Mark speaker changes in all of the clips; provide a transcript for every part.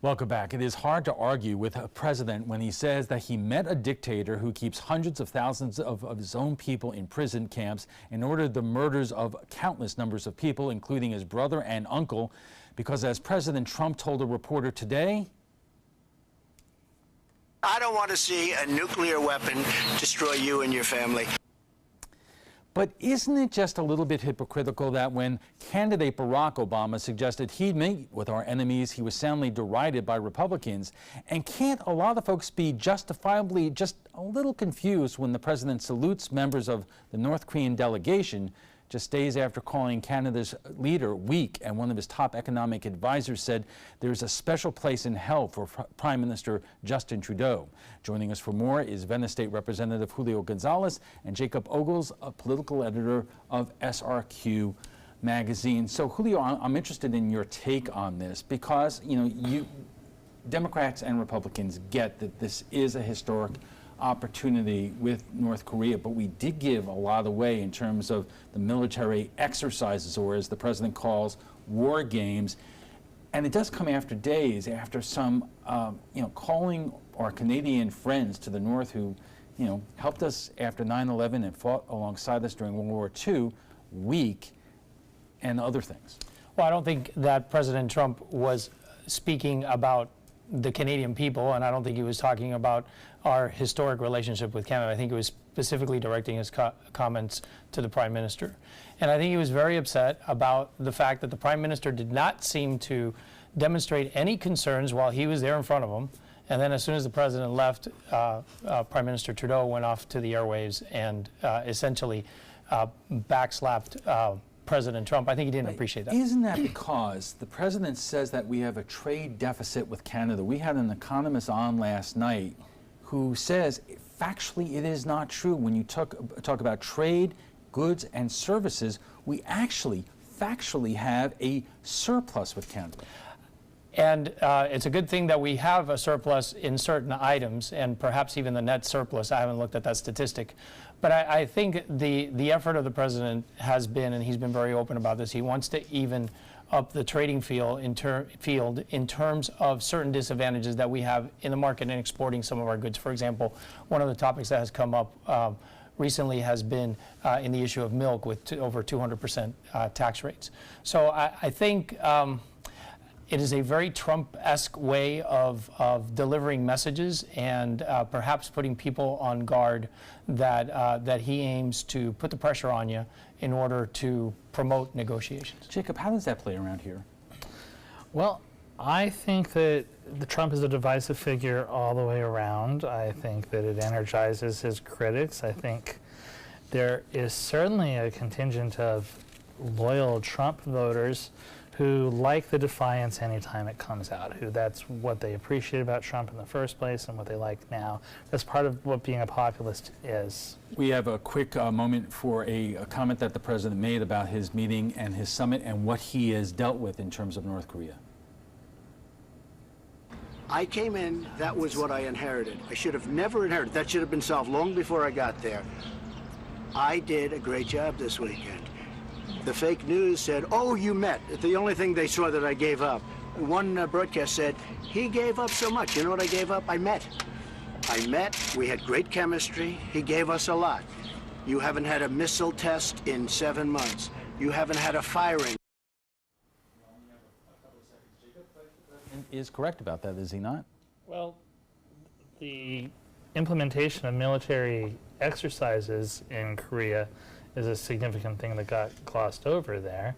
Speaker 1: Welcome back. It is hard to argue with a president when he says that he met a dictator who keeps hundreds of thousands of his own people in prison camps and ordered the murders of countless numbers of people, including his brother and uncle, because as President Trump told a reporter today,
Speaker 2: I don't want to see a nuclear weapon destroy you and your family.
Speaker 1: But isn't it just a little bit hypocritical that when candidate Barack Obama suggested he'd meet with our enemies, he was soundly derided by Republicans? And can't a lot of folks be justifiably just a little confused when the president salutes members of the North Korean delegation just days after calling Canada's leader weak, and one of his top economic advisors said there's a special place in hell for Prime Minister Justin Trudeau? Joining us for more is Venice State Representative Julio Gonzalez and Jacob Ogles, a political editor of SRQ magazine. So Julio, I'm interested in your take on this because, you Democrats and Republicans get that this is a historic opportunity with North Korea, but we did give a lot away in terms of the military exercises, or as the president calls, war games. And it does come after days after some, calling our Canadian friends to the North who, helped us after 9/11 and fought alongside us during World War II, weak, and other things.
Speaker 3: Well, I don't think that President Trump was speaking about the Canadian people, and I don't think he was talking about our historic relationship with Canada. I think he was specifically directing his comments to the Prime Minister. And I think he was very upset about the fact that the Prime Minister did not seem to demonstrate any concerns while he was there in front of him. And then as soon as the President left, Prime Minister Trudeau went off to the airwaves and essentially backslapped President Trump. I think he didn't appreciate that.
Speaker 1: Isn't that because the president says that we have a trade deficit with Canada? We had an economist on last night who says factually it is not true. When you talk about trade, goods, and services, we actually factually have a surplus with Canada.
Speaker 3: And it's a good thing that we have a surplus in certain items, and perhaps even the net surplus. I haven't looked at that statistic. But I think the effort of the president has been, and he's been very open about this, he wants to even up the trading field in terms of certain disadvantages that we have in the market in exporting some of our goods. For example, one of the topics that has come up recently has been in the issue of milk with over 200% tax rates. So I think it is a very Trump-esque way of delivering messages and perhaps putting people on guard that he aims to put the pressure on you in order to promote negotiations.
Speaker 1: Jacob, how does that play around here?
Speaker 4: Well, I think that Trump is a divisive figure all the way around. I think that it energizes his critics. I think there is certainly a contingent of loyal Trump voters who like the defiance anytime it comes out, who that's what they appreciate about Trump in the first place and what they like now. That's part of what being a populist is.
Speaker 1: We have a quick moment for a comment that the president made about his meeting and his summit and what he has dealt with in terms of North Korea.
Speaker 2: I came in, that was what I inherited. I should have never inherited. That should have been solved long before I got there. I did a great job this weekend. The fake news said, oh, you met. The only thing they saw that I gave up. One broadcast said, he gave up so much. You know what I gave up? I met. We had great chemistry. He gave us a lot. You haven't had a missile test in 7 months. You haven't had a firing.
Speaker 1: Is correct about that, is he not?
Speaker 4: Well, the implementation of military exercises in Korea is a significant thing that got glossed over there.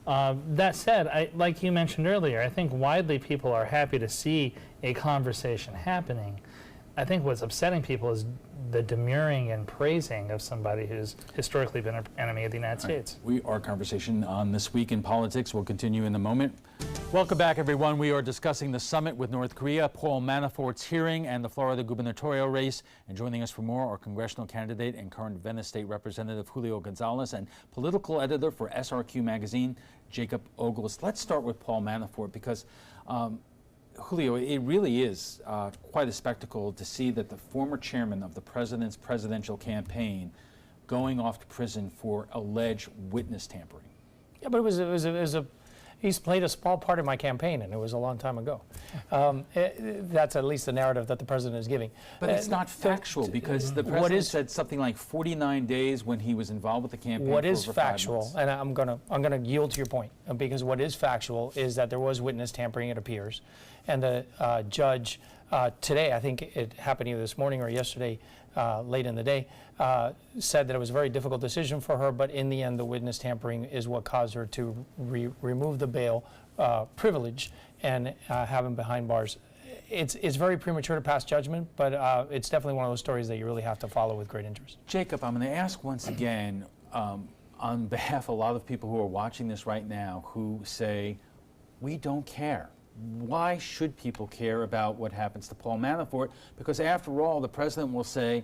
Speaker 4: That said, like you mentioned earlier, I think widely people are happy to see a conversation happening. I think what's upsetting people is the demurring and praising of somebody who's historically been an enemy of the United States.
Speaker 1: Our conversation on This Week in Politics will continue in a moment. Welcome back, everyone. We are discussing the summit with North Korea, Paul Manafort's hearing, and the Florida gubernatorial race. And joining us for more, our congressional candidate and current Venice State Representative Julio Gonzalez and political editor for SRQ magazine, Jacob Ogles. Let's start with Paul Manafort because Julio, it really is quite a spectacle to see that the former chairman of the president's presidential campaign going off to prison for alleged witness tampering.
Speaker 3: Yeah, but it was He's played a small part in my campaign, and it was a long time ago. That's at least the narrative that the president is giving.
Speaker 1: But it's not factual, because the president said something like 49 days when he was involved with the campaign.
Speaker 3: What is
Speaker 1: for over 5
Speaker 3: factual,
Speaker 1: months.
Speaker 3: and I'm gonna yield to your point, because what is factual is that there was witness tampering, it appears, and the judge today, I think it happened either this morning or yesterday, late in the day, said that it was a very difficult decision for her, but in the end, the witness tampering is what caused her to remove the bail privilege and have him behind bars. It's very premature to pass judgment, but it's definitely one of those stories that you really have to follow with great interest.
Speaker 1: Jacob, I'm going to ask once again, on behalf of a lot of people who are watching this right now, who say, we don't care. Why should people care about what happens to Paul Manafort? Because after all, the president will say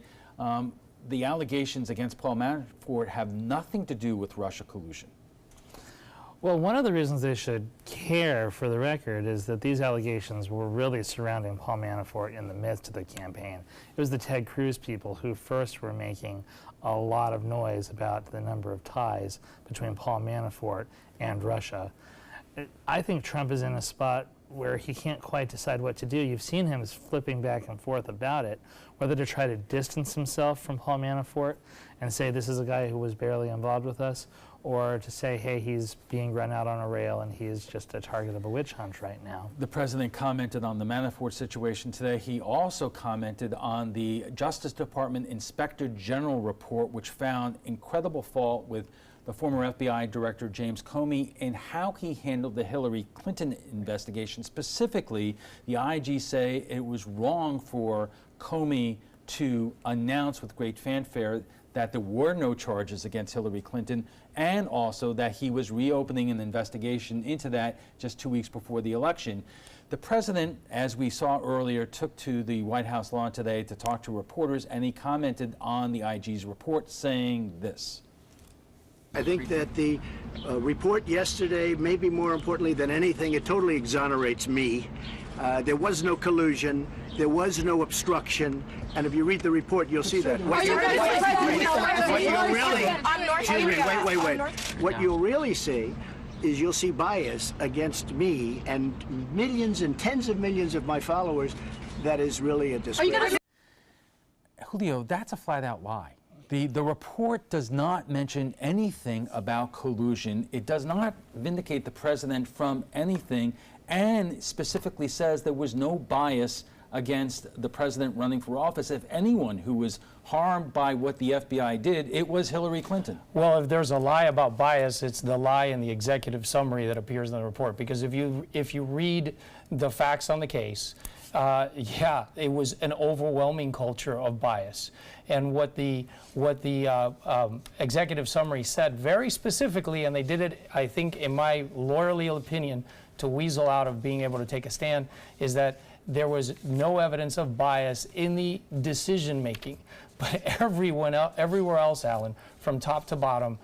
Speaker 1: the allegations against Paul Manafort have nothing to do with Russia collusion.
Speaker 4: Well, one of the reasons they should care, for the record, is that these allegations were really surrounding Paul Manafort in the midst of the campaign. It was the Ted Cruz people who first were making a lot of noise about the number of ties between Paul Manafort and Russia. I think Trump is in a spot where he can't quite decide what to do. You've seen him flipping back and forth about it, whether to try to distance himself from Paul Manafort and say this is a guy who was barely involved with us, or to say, hey, he's being run out on a rail and he's just a target of a witch hunt right now.
Speaker 1: The president commented on the Manafort situation today. He also commented on the Justice Department Inspector General report, which found incredible fault with the former FBI Director James Comey in how he handled the Hillary Clinton investigation. Specifically, the IG say it was wrong for Comey to announce with great fanfare that there were no charges against Hillary Clinton, and also that he was reopening an investigation into that just 2 weeks before the election. The president, as we saw earlier, took to the White House lawn today to talk to reporters, and he commented on the IG's report, saying this.
Speaker 2: I think that the report yesterday, maybe more importantly than anything, it totally exonerates me. There was no collusion. There was no obstruction. And if you read the report, you'll see that. What you'll really see is you'll see bias against me and millions and tens of millions of my followers. That is really a disgrace.
Speaker 1: Julio, that's a flat-out lie. The report does not mention anything about collusion. It does not vindicate the president from anything, and specifically says there was no bias against the president running for office. If anyone who was harmed by what the FBI did, it was Hillary Clinton.
Speaker 3: Well, if there's a lie about bias, it's the lie in the executive summary that appears in the report. Because if you read the facts on the case, yeah, it was an overwhelming culture of bias. And what the executive summary said very specifically, and they did it, I think, in my lawyerly opinion, to weasel out of being able to take a stand, is that there was no evidence of bias in the decision making. But everywhere else, Alan, from top to bottom,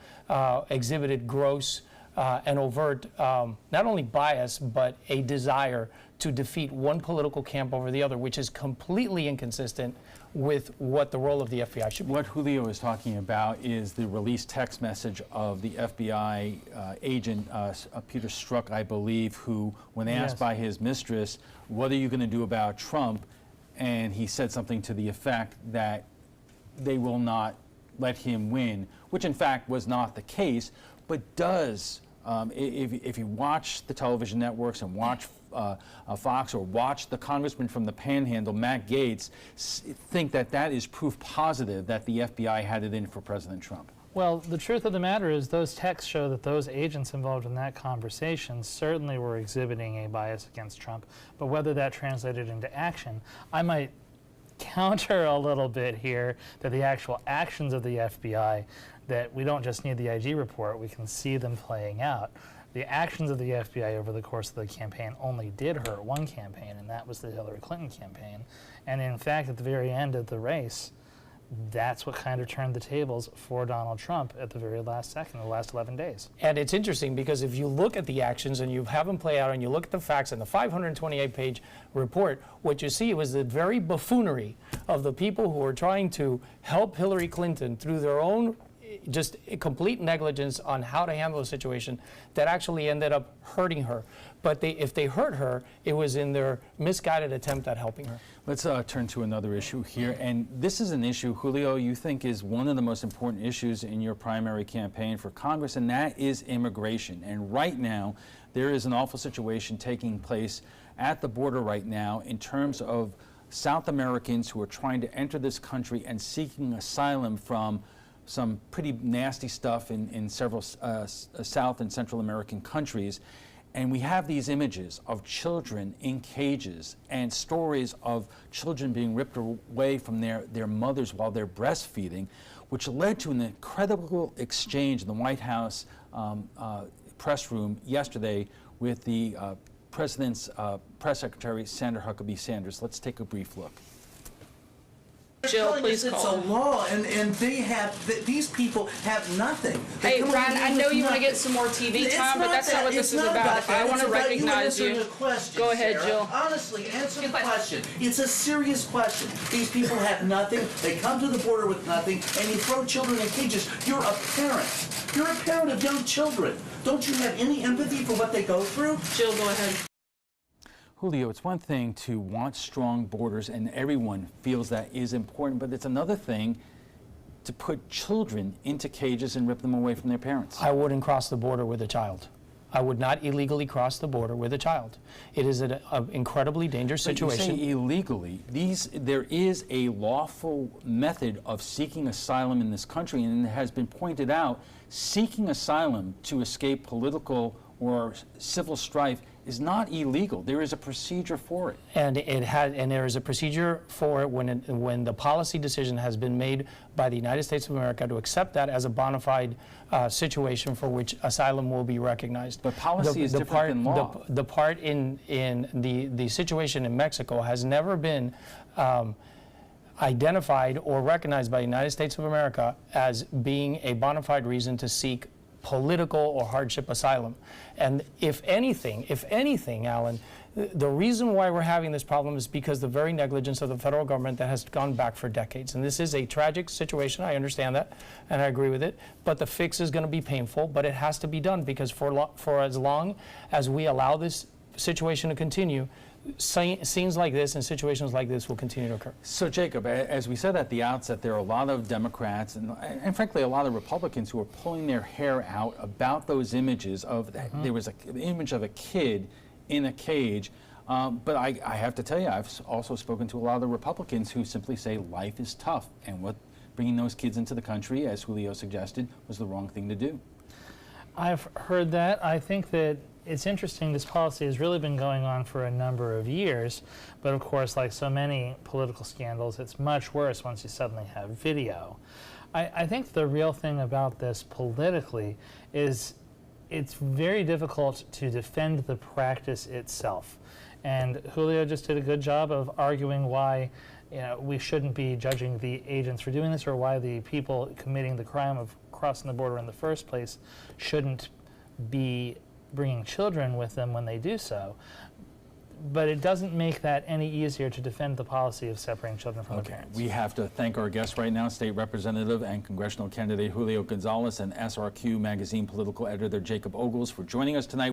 Speaker 3: exhibited gross and overt, not only bias, but a desire to defeat one political camp over the other, which is completely inconsistent with what the role of the FBI should be.
Speaker 1: What Julio is talking about is the released text message of the FBI agent, Peter Strzok, I believe, who, when asked by his mistress, what are you going to do about Trump? And he said something to the effect that they will not let him win, which in fact was not the case, but does, if you watch the television networks and watch Fox or watch the congressman from the Panhandle, Matt Gaetz, think that that is proof positive that the FBI had it in for President Trump.
Speaker 4: Well, the truth of the matter is those texts show that those agents involved in that conversation certainly were exhibiting a bias against Trump, but whether that translated into action, I might counter a little bit here that the actual actions of the FBI, that we don't just need the IG report, we can see them playing out. The actions of the FBI over the course of the campaign only did hurt one campaign, and that was the Hillary Clinton campaign. And in fact, at the very end of the race, that's what kind of turned the tables for Donald Trump at the very last second, the last 11 days.
Speaker 3: And it's interesting because if you look at the actions and you have them play out and you look at the facts in the 528-page report, what you see was the very buffoonery of the people who are trying to help Hillary Clinton through their own just complete negligence on how to handle the situation that actually ended up hurting her. But if they hurt her, it was in their misguided attempt at helping her.
Speaker 1: Let's turn to another issue here. And this is an issue, Julio, you think is one of the most important issues in your primary campaign for Congress, and that is immigration. And right now, there is an awful situation taking place at the border right now in terms of South Americans who are trying to enter this country and seeking asylum from some pretty nasty stuff in several South and Central American countries. And we have these images of children in cages and stories of children being ripped away from their mothers while they're breastfeeding, which led to an incredible exchange in the White House press room yesterday with the President's Press Secretary, Sandra Huckabee Sanders. Let's take a brief look.
Speaker 5: Jill, please
Speaker 6: it's
Speaker 5: call.
Speaker 6: a law, and these people have nothing.
Speaker 5: Hey, Ron, I know you want to get some more TV time, but that's not what this is about. If I want to recognize you, go ahead, Jill.
Speaker 6: Honestly, answer the question. It's a serious question. These people have nothing. They come to the border with nothing, and you throw children in cages. You're a parent. You're a parent of young children. Don't you have any empathy for what they go through?
Speaker 5: Jill, go ahead.
Speaker 1: Julio, it's one thing to want strong borders, and everyone feels that is important, but it's another thing to put children into cages and rip them away from their parents.
Speaker 3: I wouldn't cross the border with a child. I would not illegally cross the border with a child. It is an incredibly dangerous situation.
Speaker 1: You say illegally. There is a lawful method of seeking asylum in this country, and it has been pointed out, seeking asylum to escape political or civil strife is not illegal. There is a procedure for it.
Speaker 3: And there is a procedure for it when the policy decision has been made by the United States of America to accept that as a bona fide situation for which asylum will be recognized.
Speaker 1: But policy is different than law.
Speaker 3: The part in the situation in Mexico has never been identified or recognized by the United States of America as being a bona fide reason to seek political or hardship asylum. And if anything, Alan, the reason why we're having this problem is because the very negligence of the federal government that has gone back for decades. And this is a tragic situation, I understand that, and I agree with it, but the fix is going to be painful, but it has to be done, because for as long as we allow this situation to continue, scenes like this and situations like this will continue to occur.
Speaker 1: So, Jacob, as we said at the outset, there are a lot of Democrats and frankly, a lot of Republicans who are pulling their hair out about those images of, there was an image of a kid in a cage. But I have to tell you, I've also spoken to a lot of the Republicans who simply say life is tough, and bringing those kids into the country, as Julio suggested, was the wrong thing to do.
Speaker 4: I've heard that. I think that it's interesting. This policy has really been going on for a number of years, but of course, like so many political scandals, it's much worse once you suddenly have video. I think the real thing about this politically is it's very difficult to defend the practice itself. And Julio just did a good job of arguing why we shouldn't be judging the agents for doing this, or why the people committing the crime of crossing the border in the first place shouldn't be bringing children with them when they do so. But it doesn't make that any easier to defend the policy of separating children from their parents.
Speaker 1: We have to thank our guest right now, State Representative and Congressional Candidate Julio Gonzalez, and SRQ Magazine political editor Jacob Ogles, for joining us tonight.